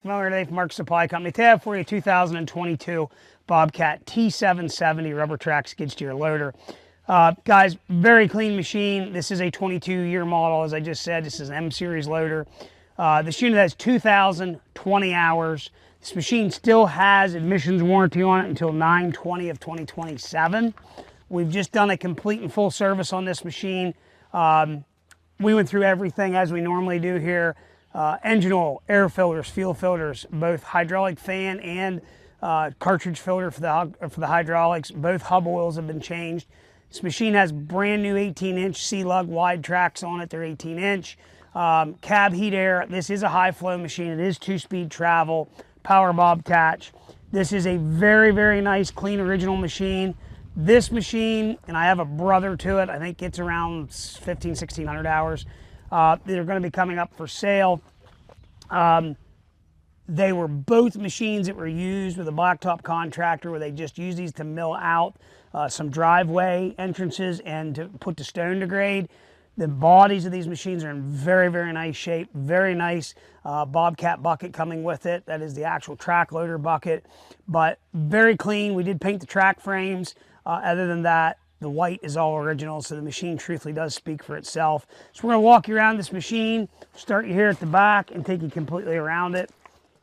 Well, today from Mark Supply Company. Today I have for you a 2022 BOBCAT T770 rubber track skid steer loader. Guys, very clean machine. This is a 22-year model, as I just said. This is an M series loader. This unit has 2,020 hours. This machine still has emissions warranty on it until 9/20 of 2027. We've just done a complete and full service on this machine. We went through everything as we normally do here. Engine oil, air filters, fuel filters, both hydraulic fan and cartridge filter for the hydraulics. Both hub oils have been changed. This machine has brand new 18-inch C-lug wide tracks on it. They're 18-inch. Cab heat air. This is a high flow machine. It is 2-speed travel, power bob attach. This is a very, very nice, clean, original machine. This machine, and I have a brother to it, I think it's around 1,600 hours. They're going to be coming up for sale. They were both machines that were used with a blacktop contractor where they just used these to mill out some driveway entrances and to put the stone to grade. The bodies of these machines are in very, very nice shape. Very nice BOBCAT bucket coming with it. That is the actual track loader bucket, but very clean. We did paint the track frames. Other than that, the white is all original, so the machine truthfully does speak for itself. So we're going to walk you around this machine, start you here at the back, and take you completely around it.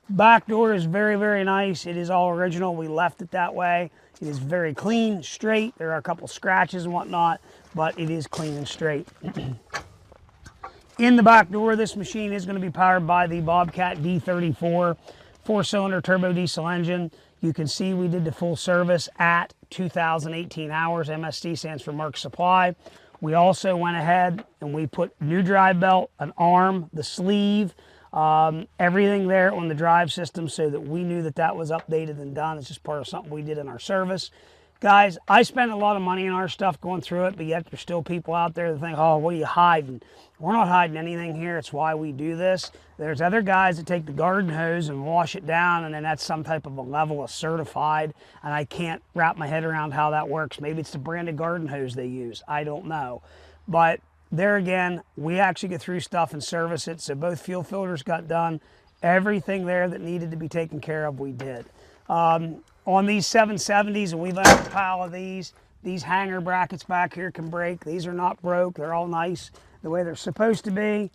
Back door is very, very nice. It is all original. We left it that way. It is very clean, straight. There are a couple scratches and whatnot, but it is clean and straight. In the back door, this machine is going to be powered by the BOBCAT D34 4-cylinder turbo diesel engine. You can see we did the full service at 2,018 hours. MSD stands for Mark Supply. We also went ahead and we put new drive belt, an arm, the sleeve, everything there on the drive system so that we knew that that was updated and done. It's just part of something we did in our service. Guys, I spend a lot of money on our stuff going through it, but yet there's still people out there that think, oh, what are you hiding? We're not hiding anything here. It's why we do this. There's other guys that take the garden hose and wash it down, and then that's some type of a level of certified, and I can't wrap my head around how that works. Maybe it's the branded garden hose they use. I don't know. But there again, we actually get through stuff and service it, so both fuel filters got done. Everything there that needed to be taken care of, we did. On these 770s, and we've left a pile of these hanger brackets back here can break. These are not broke. They're all nice the way they're supposed to be.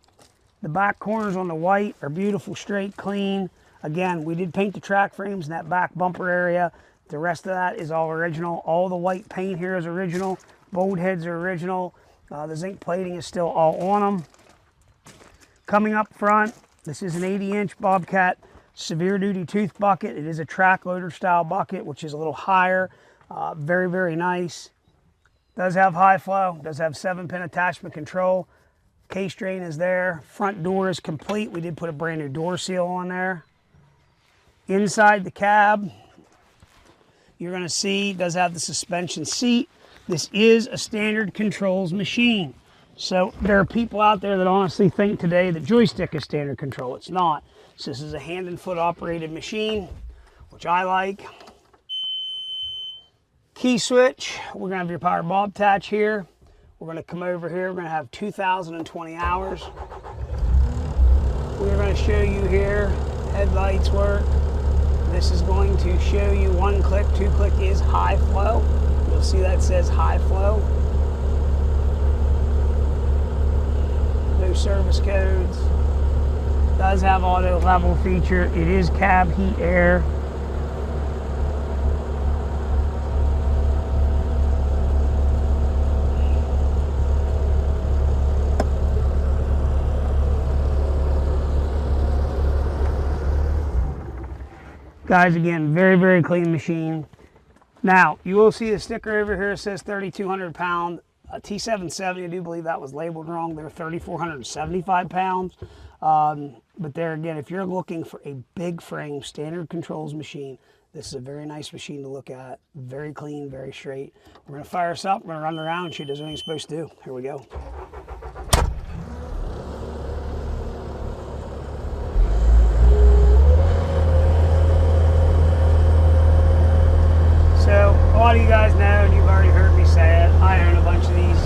The back corners on the white are beautiful, straight, clean. Again, we did paint the track frames in that back bumper area. The rest of that is all original. All the white paint here is original. Bolt heads are original. The zinc plating is still all on them. Coming up front, this is an 80-inch BOBCAT severe duty tooth bucket. It is a track loader style bucket, which is a little higher. Very, very nice. Does have high flow, does have 7-pin attachment control. Case drain is there. Front door is complete. We did put a brand new door seal on there. Inside the cab, you're going to see, does have the suspension seat. This is a standard controls machine. So there are people out there that honestly think today that joystick is standard control. It's not. So this is a hand and foot operated machine, which I like. Key switch. We're going to have your power bob attach here. We're going to come over here. We're going to have 2,020 hours. We're going to show you here headlights work. This is going to show you 1 click, 2 click is high flow. You'll see that says high flow. No service codes. Does have auto level feature. It is cab heat air. Guys, again, very, very clean machine. Now, you will see the sticker over here. It says 3,200 pound. T770, I do believe that was labeled wrong. They're 3,475 pounds. But there again, if you're looking for a big frame, standard controls machine, this is a very nice machine to look at. Very clean, very straight. We're going to fire this up. We're going to run around and shoot as everything's supposed to do. Here we go. So, a lot of you guys know, and you've already heard me say it, I own a bunch of these.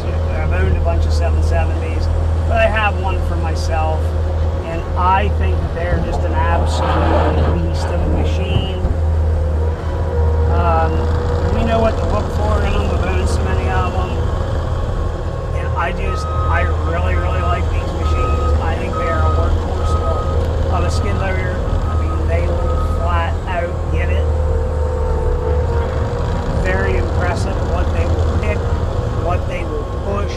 I've owned a bunch of 770s, but I have one for myself, and I think that they're just an absolute they will flat out get it. Very impressive what they will pick, what they will push.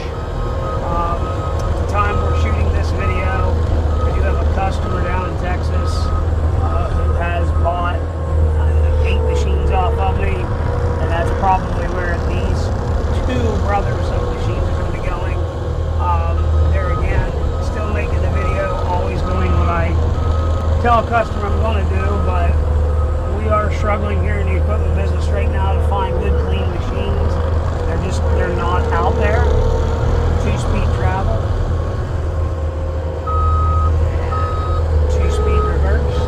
At the time we're shooting this video, I do have a customer down in Texas who has bought 8 machines off of me, and that's probably where these 2 brothers of machines are going to be going. There again, still making the video, always doing what I tell a customer I'm going to do, but we are struggling here in the equipment business right now to find good, clean machines. They're not out there. 2-speed travel. And 2-speed reverse.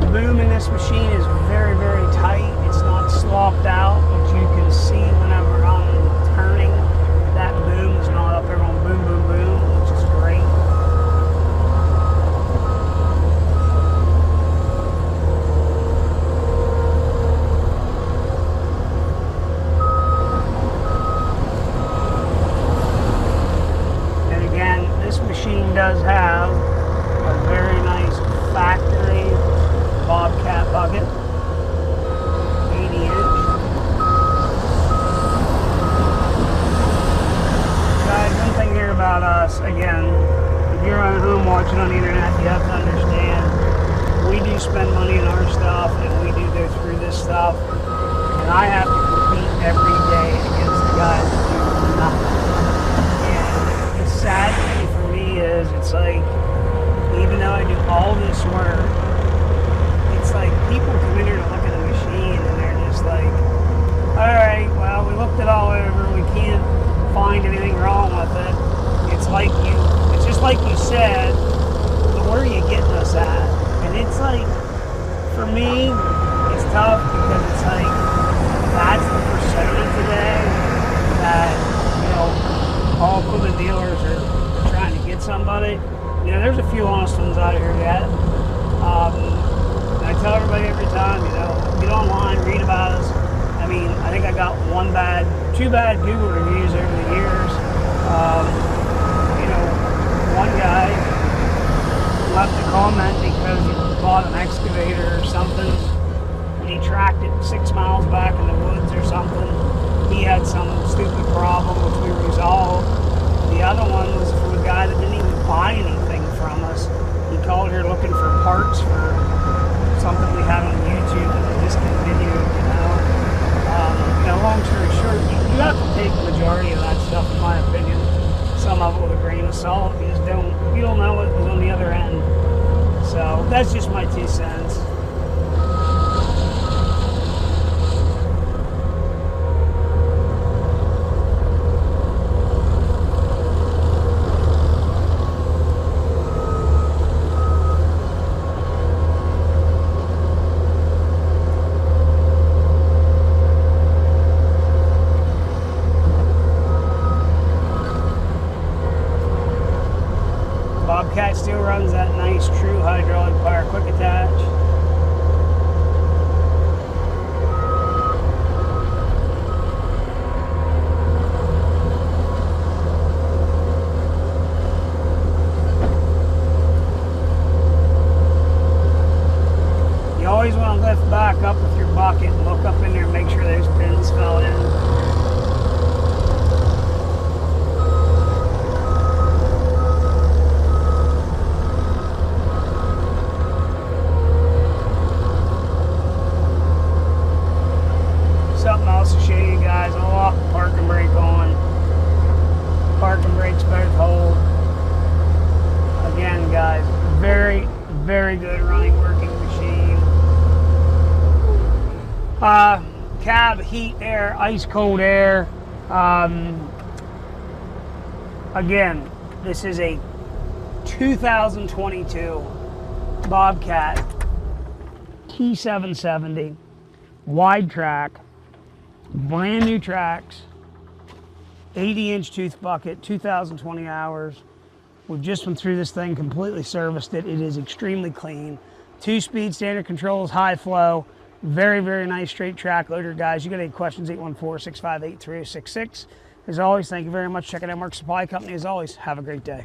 The boom in this machine is very, very tight. It's not slopped out, but you can see whenever I'm turning, that boom is not up there going boom, boom, boom, which is great. And again, this machine does have a very nice factory BOBCAT bucket, 80-inch. Guys, one thing here about us, again, if you're at home watching on the internet, you have to understand, we do spend money on our stuff, and we do go through this stuff, and I have to compete every day against the guys that do nothing. And the sad thing for me is, it's like, even though I do all this work, it's like people come in here to look at the machine and they're just like, alright, well, we looked it all over, we can't find anything wrong with it. It's just like you said, but where are you getting us at? And it's like, for me, it's tough because it's like, that's the persona today that, you know, all equipment dealers are trying to get somebody. You know, there's a few honest ones out here yet. I tell everybody every time, you know, get online, read about us. I mean, I think I got 2 bad Google reviews over the years. You know, one guy left a comment because he bought an excavator or something, and he tracked it 6 miles back in the woods or something. He had some stupid problem which we resolved. The other one was from a guy that didn't even buy anything from us. He called here looking for parts for something we had on YouTube that they discontinued, you know. Long story short, you have to take the majority of that stuff, in my opinion. Some of it with a grain of salt. You don't know what was on the other end. So that's just my 2 cents. BOBCAT still runs that nice true hydraulic power quick attach. You always want to lift back up with your bucket and look up in there and make sure those pins fell in. Something else to show you guys, I'll lock the parking brake on. Parking brakes both hold. Again, guys, very, very good running working machine. Cab, heat, air, ice cold air. Again, this is a 2022 BOBCAT T770 wide track. Brand new tracks, 80-inch tooth bucket, 2020 hours. We've just went through this thing, completely serviced it. It is extremely clean. 2-speed standard controls, high flow. Very, very nice straight track loader, guys. You got any questions, 814-658-3066. As always, thank you very much for checking out Mark Supply Company. As always, have a great day.